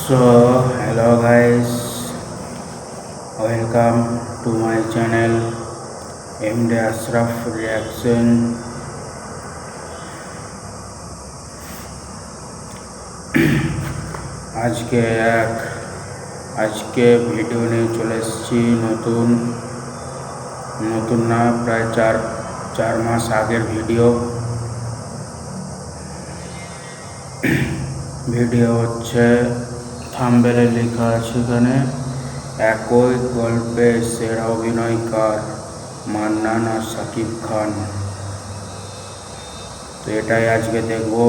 So, hello guys, welcome to my channel MD Ashraf Reaction. আজকে video নিয়ে চলে এসেছি নতুন না প্রায় চার মাস আগের ভিডিও হচ্ছে থাম্বনেলে লেখা আছে এখানে একই গল্পে সেরা অভিনয়কার মান্নান আর শাকিব খান। তো এটাই আজকে দেখবো।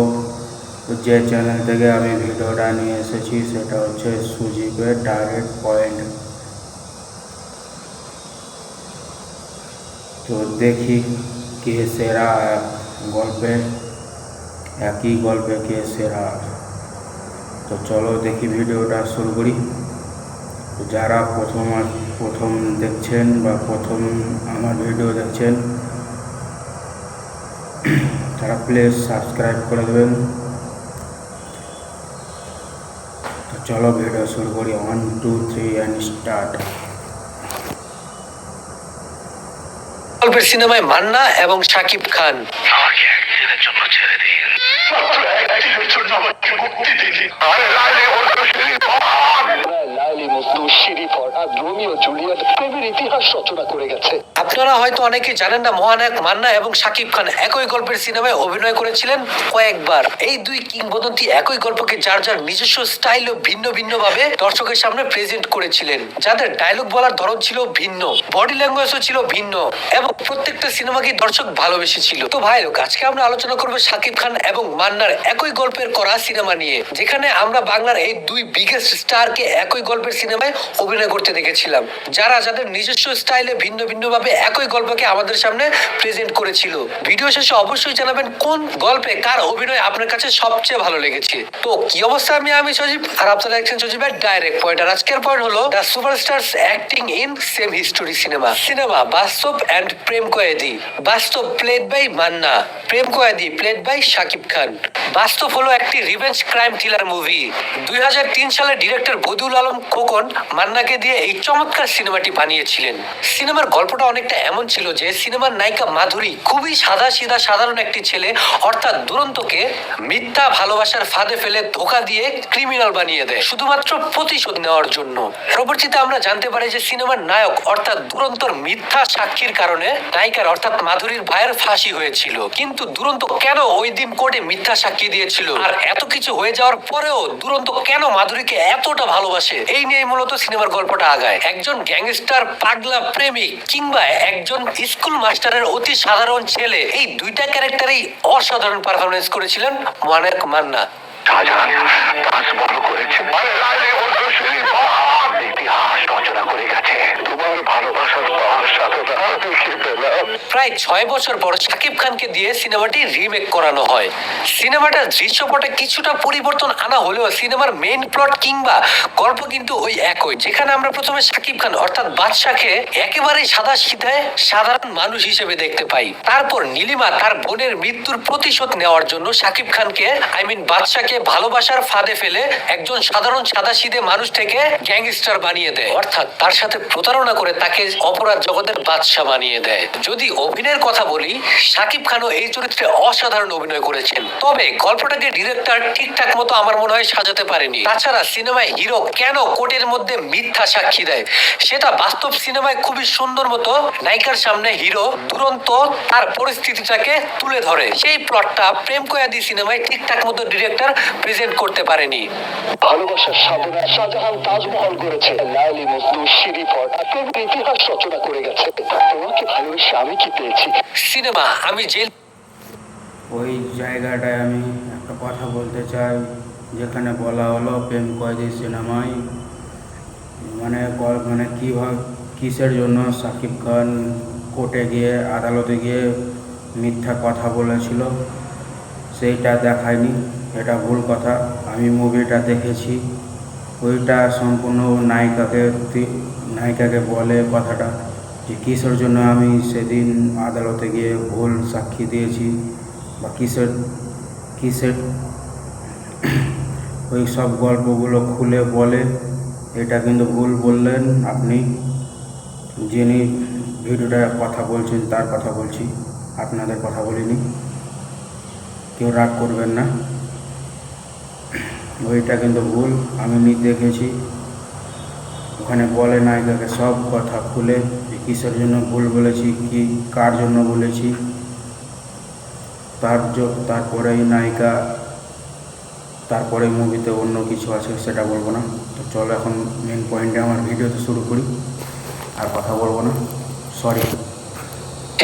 তো যে চ্যানেল থেকে আমি ভিডিওটা নিয়ে এসেছি সেটা হচ্ছে সুজিবের ডাইরেক্ট পয়েন্ট। তো দেখি কে সেরা একই গল্পে কে সেরা। তো চলো দেখি ভিডিওটা শুরু করি। তো যারা প্রথম দেখছেন বা প্রথম আমার ভিডিও দেখছেন তারা প্লিজ সাবস্ক্রাইব করে দেবেন। তো চলো ভিডিও শুরু করি। 1 2 3 অ্যান্ড স্টার্ট। গল্পের সিনেমায় মান্না এবং শাকিব খান। আপনারা হয়তো অনেকে জানেন না, মহানায়ক মান্না এবং শাকিব খান একই গল্পের সিনেমায় অভিনয় করেছিলেন কয়েকবার। এই দুই কিংবদন্তি একই গল্পকে যার যার নিজস্ব স্টাইল ও ভিন্ন ভিন্ন ভাবে দর্শকের সামনে প্রেজেন্ট করেছিলেন, যাদের ডায়লগ বলার ধরন ছিল ভিন্ন, বডি ল্যাঙ্গুয়েজও ছিল ভিন্ন এবং প্রত্যেকটা সিনেমাকে দর্শক ভালোবেসেছিল। তো ভাই লোক, আজকে আমরা আলোচনা করবো শাকিব খান এবং মান্নার একই গল্পের করা সিনেমা নিয়ে, যেখানে আমরা বাংলার এই দুই বিগেস্ট স্টারকে একই গল্পের সিনেমায় অভিনয় করতে দেখেছিলাম, যারা যাদের নিজস্ব স্টাইলে ভিন্ন ভিন্ন ভাবে একই গল্পকে আমাদের সামনে প্রেজেন্ট করেছিল। ভিডিও শেষে অবশ্যই জানাবেন কোন গল্পে কার অভিনয় আপনার কাছে সবচেয়ে ভালো লেগেছে। তো কি অবস্থা, আমি সজীব আর আপনারা দেখছেন সজীবের ডাইরেক্ট পয়েন্ট। আর আজকের পয়েন্ট হলো the superstars acting in same history cinema. বাস্তব এন্ড প্রেম কয়েদি। বাস্তব প্লেড বাই মান্না, প্রেম কয়েদি প্লেড বাই শাকিব খান। বাস্তব হলো একটি রিভেঞ্জ ক্রাইম থ্রিলার মুভি। 2003 সালে ডিরেক্টর বদিউল আলম খোকন মান্নাকে দিয়ে এই চমৎকার সিনেমাটি বানিয়েছিলেন। সিনেমার গল্পটা অনেকটা এমন ছিল যে সিনেমার নায়িকা মাধুরী খুবই সাধারণ একটি ছেলে অর্থাৎ দুরন্তকে মিথ্যা ভালোবাসার ফাঁদে ফেলে ধোঁকা দিয়ে ক্রিমিনাল বানিয়ে দেয় শুধুমাত্র প্রতিশোধ নেওয়ার জন্য। পরবর্তীতে আমরা জানতে পারি যে সিনেমার নায়ক অর্থাৎ দুরন্তর মিথ্যা সাক্ষীর কারণে নায়িকার অর্থাৎ মাধুরীর ভাইয়ের ফাঁসি হয়েছিল। কিন্তু দুরন্ত কেন ওই দিন কোর্টে মিথ্যা সাক্ষী দিয়েছিল, আর এত কিছু হয়ে যাওয়ার পরেও দুরন্ত কেন মাধুরীকে এতটা ভালোবাসে, এই নিয়ে মূলত সিনেমার গল্পটা আগায়। একজন গ্যাংস্টার, পাগলা প্রেমিক কিংবা একজন স্কুল মাস্টারের অতি সাধারণ ছেলে, এই দুইটা ক্যারেক্টারেই অসাধারণ পারফরমেন্স করেছিলেন মহানায়ক মান্না। প্রায় 6 বছর পর শাকিব খানকে দিয়ে সিনেমাটি রিমেক করানো হয়। সিনেমাটার দৃশ্যপটে কিছুটা পরিবর্তন আনা হলেও সিনেমার মেইন প্লট কিংবা গল্প কিন্তু ওই একই, যেখানে আমরা প্রথমে শাকিব খান অর্থাৎ বাদশাকে একেবারে সাধারণ মানুষ হিসেবে দেখতে পাই। তারপর নীলিমা তার বোনের মৃত্যুর প্রতিশোধ নেওয়ার জন্য শাকিব খানকে বাদশাকে ভালোবাসার ফাঁদে ফেলে একজন সাধারণ সাদাসিধে মানুষ থেকে গ্যাংস্টার বানিয়ে দেয়, অর্থাৎ তার সাথে প্রতারণা করে তাকে অপরাধ জগতের বাদশা বানিয়ে দেয়। যদি অভিনয়ের কথা বলি, শাকিব খানও এই চরিত্রে অসাধারণ অভিনয় করেছেন, তবে গল্পটাকে ডিরেক্টর ঠিকঠাক মতো আমার মনে হয় সাজাতে পারেনি। তাছাড়া সিনেমায় হিরো কেন কোর্টের মধ্যে মিথ্যা সাক্ষী দেয় সেটা বাস্তব সিনেমায় খুবই সুন্দর মতো নায়িকার সামনে হিরো দুরন্ত তার পরিস্থিতিটাকে তুলে ধরে। সেই প্লটটা প্রেম কয়াদি সিনেমায় ঠিকঠাক মতো ডিরেক্টর প্রেজেন্ট করতে পারেনি। ভালোবাসার সাধনা শাহজাহান তাজমহল করেছে, লায়লি মজনু শিরিফট প্রেমের ইতিহাস রচনা করে গেছে। তোমাকে ভালোবেসে আমি কি পেয়েছি। সিনেমা আমি জেল ওই জায়গাটায় আমি একটা কথা বলতে চাই, যেখানে বলা হলো প্রেম কয়েদি সিনেমায় মানে কিসের জন্য শাকিব খান কোর্টে গিয়ে আদালতে গিয়ে মিথ্যা কথা বলেছিল সেইটা দেখায়নি। এটা ভুল কথা। আমি মুভিটা দেখেছি, ওইটা সম্পূর্ণ নায়িকাকে বলে কথাটা যে কিসের জন্য আমি সেদিন আদালতে গিয়ে ভুল সাক্ষী দিয়েছি বা কিসের ওই সব গল্পগুলো খুলে বলে। এটা কিন্তু ভুল বললেন আপনি। যিনি ভিডিওটা কথা বলছেন তার কথা বলছি, আপনাদের কথা বলিনি, কেউ রাগ করবেন না। ওইটা কিন্তু ভুল, আমি দেখেছি। ওখানে বলে নায়িকাকে সব কথা খুলে যে কিসের জন্য ভুল বলেছি, কি কার জন্য বলেছি। তারপরেই নায়িকা, তারপরে মুভিতে অন্য কিছু আছে, সেটা বলবো না। তো চলো এখন মেন পয়েন্টে আমার ভিডিওতে শুরু করি, আর কথা বলবো না, সরি।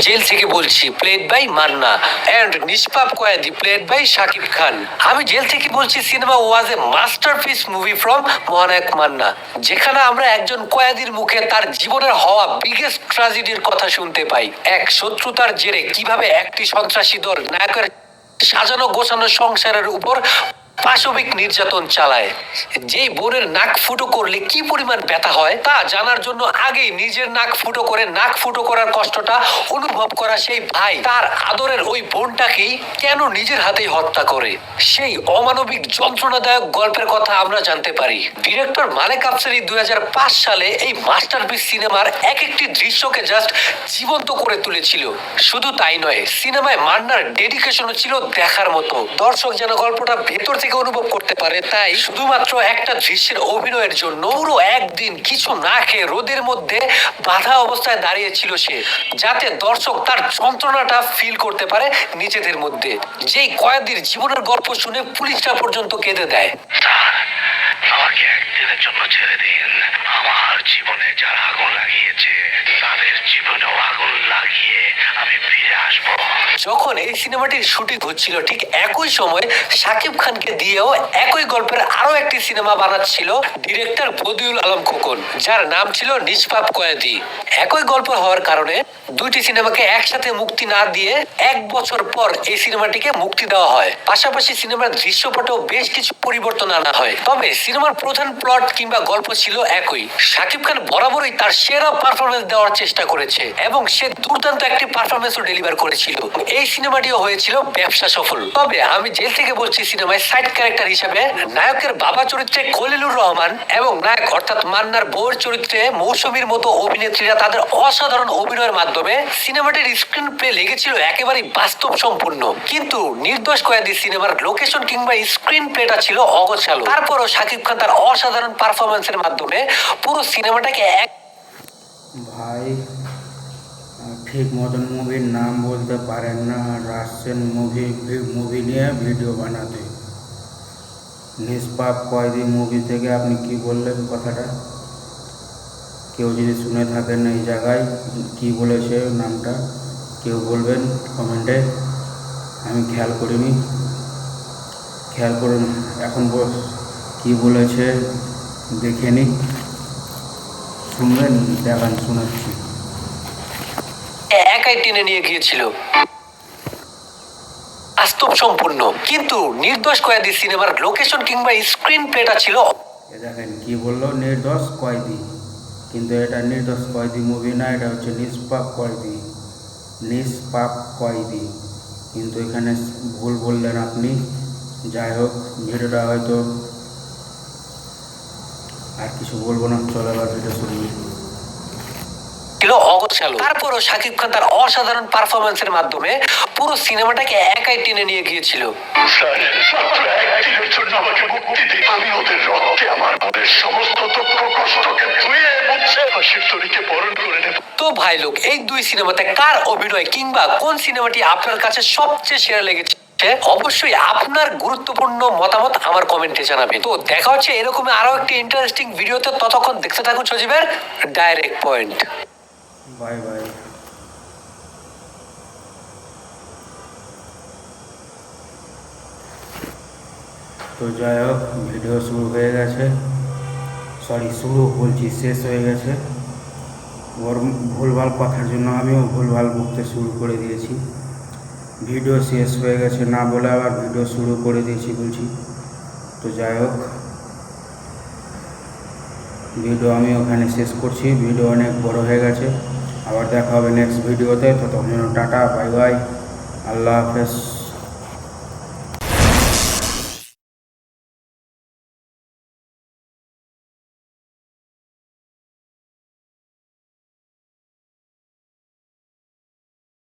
জেল থেকে বলছি, প্লেড বাই মান্না এন্ড নিষ্পাপ কয়েদি, প্লেড বাই শাকিব খান। আমি জেল থেকে বলছি cinema was A masterpiece movie from মহানায়ক মান্না, যেখানে আমরা একজন কয়েদির মুখে তার জীবনের হওয়া বিগেস্ট ট্র্যাজেডির কথা শুনতে পাই। এক শত্রুতার জেরে কিভাবে একটি সন্ত্রাসী দল নায়কের সাজানো গোছানো সংসারের উপর পাশবিক নির্যাতন চালায়। যেই বোনের নাক ফুটো করলে কি পরিমাণ ব্যথা হয় তা জানার জন্য আগেই নিজের নাক ফুটো করে নাক ফুটো করার কষ্টটা অনুভব করা সেই ভাই তার আদরের ওই বোনটাকেই কেন নিজের হাতেই হত্যা করে, সেই অমানবিক যন্ত্রণাদায়ক গল্পের কথা আমরা জানতে পারি। ডিরেক্টর মালেক আফসারি 2005 সালে এই মাস্টারপিস সিনেমার এক একটি দৃশ্যকে জাস্ট জীবন্ত করে তুলেছিল। শুধু তাই নয়, সিনেমায় মান্নার ডেডিকেশনও ছিল দেখার মতো। দর্শক যেন গল্পটা ভেতর থেকে অনুভব করতে পারে, তাই শুধুমাত্র একটা দৃশ্যের অভিনয়ের জন্য পুরো একদিন কিছু না খেয়ে রোদের মধ্যে বাধা অবস্থায় দাঁড়িয়েছিল সে, যাতে দর্শক তার যন্ত্রণাটা ফিল করতে পারে নিজেদের মধ্যে। যেই কয়েদির জীবনের গল্প শুনে পুলিশরা পর্যন্ত কেঁদে দেয়। আমাকে একদিনের জন্য ছেড়ে দিন। আমার জীবনে যারা আগুন লাগিয়েছে তাদের জীবনেও আগুন লাগিয়ে আমি ফিরে আসবো। যখন এই সিনেমাটির শুটিং হচ্ছিল ঠিক একই সময় শাকিব খানকে দিয়েও একই গল্পের আরো একটি সিনেমা বানাচ্ছিল ডিরেক্টর বদিউল আলম খোকন, যার নাম ছিল নিষ্পাপ কয়েদি। একই গল্প হওয়ার কারণে দুইটি সিনেমাকে একসাথে মুক্তি না দিয়ে 1 বছর পর এই সিনেমাটিকে মুক্তি দেওয়া হয়। পাশাপাশি সিনেমার দৃশ্যপটেও বেশ কিছু পরিবর্তন আনা হয়, তবে সিনেমার প্রধান প্লট কিংবা গল্প ছিল একই। শাকিব খান বরাবরই তার সেরা পারফরমেন্স দেওয়ার চেষ্টা করেছে এবং সে দুর্দান্ত একটি পারফরমেন্সও ডেলিভার করেছিল। এই সিনেমাটিও হয়েছিল ব্যবসা সফল। তবে আমি জেল থেকে বলছি সিনেমায় সাইড ক্যারেক্টার হিসেবে নায়কের বাবা চরিত্রে খলিলুর রহমান এবং নায়ক অর্থাৎ মান্নার বউয়ের চরিত্রে মৌসুমীর মতো অভিনেত্রীরা তাদের অসাধারণ অভিনয়ের মাধ্যমে সিনেমাটির স্ক্রিন প্লে লেগেছিল একেবারেই বাস্তব সম্পূর্ণ। কিন্তু নির্দোষ কয়েদি সিনেমার লোকেশন কিংবা স্ক্রিন প্লেটা ছিল অগোছালো। তারপরও শাকিব খান তার অসাধারণ পারফরমেন্সের মাধ্যমে পুরো সিনেমাটাকে ভাই ঠিক মতন মুভির নাম বলতে পারেন না, আর আসছেন মুভি নিয়ে ভিডিও বানাতে। নিষ্পাপ কয়েদি মুভি থেকে আপনি কি বললেন কথাটা? কেউ যদি শুনে থাকেন এই জায়গায় কি বলেছে নামটা, কেউ বলবেন কমেন্টে। আমি খেয়াল করিনি, খেয়াল করুন এখন কি বলেছে দেখে নিই। শুনবেন? দেখান, শোনাচ্ছি। একাই টেনে নিয়ে গিয়েছিল বাস্তব সম্পূর্ণ। কিন্তু নির্দোষ কয়েদি সিনেমার লোকেশন কিংবা স্ক্রিন প্লেটা ছিল দেখেন কি বললো, নির্দোষ কয়েদি, কিন্তু এটা নির্দোষ কয়েদি মুভি না, এটা হচ্ছে নিষ্পাপ কয়েদি। নিষ্পাপ কয়েদি, কিন্তু এখানে ভুল বললেন আপনি। যাই হোক, ভিডিওটা হয়তো আর কিছু বলবো না, চলো এবার ভিডিও শুরু করি। অগোছালো। তারপরও শাকিব খান তার অসাধারণ পারফরমেন্সের মাধ্যমে পুরো সিনেমাটাকে একাই টেনে নিয়ে গিয়েছিল। একদিনের জন্য আমাকে মুক্তি দিন। আমি ওদের রক্তে আমার মনের সমস্ত দুঃখ কষ্টকে ধুয়ে মুছে হাসির তরিকে বরণ করে নেব। তো ভাই লোক, এই দুই সিনেমাতে কার অভিনয় কিংবা কোন সিনেমাটি আপনার কাছে সবচেয়ে সেরা লেগেছে? অবশ্যই আপনার গুরুত্বপূর্ণ মতামত আমার কমেন্টে জানাবেন। তো দেখা হচ্ছে এরকম আরো একটি ইন্টারেস্টিং ভিডিওতে। ততক্ষণ দেখতে থাকুন সজীবের ডাইরেক্ট পয়েন্ট। Bye bye. তো যাই হোক, ভিডিও শুরু হয়ে গেছে, শুরু বলছি শেষ হয়ে গেছে। ওর ভুলভাল কথার জন্য আমিও ভুলভাল বকতে শুরু করে দিয়েছি। ভিডিও শেষ হয়ে গেছে না বলে আবার ভিডিও শুরু করে দিয়েছি বলছি। তো যাই হোক, ভিডিও আমি ওখানে শেষ করছি। ভিডিও অনেক বড় হয়ে গেছে। আবার দেখা হবে নেক্সট ভিডিওতে। ততক্ষণ টাটা, বাই বাই, আল্লাহ হাফেজ।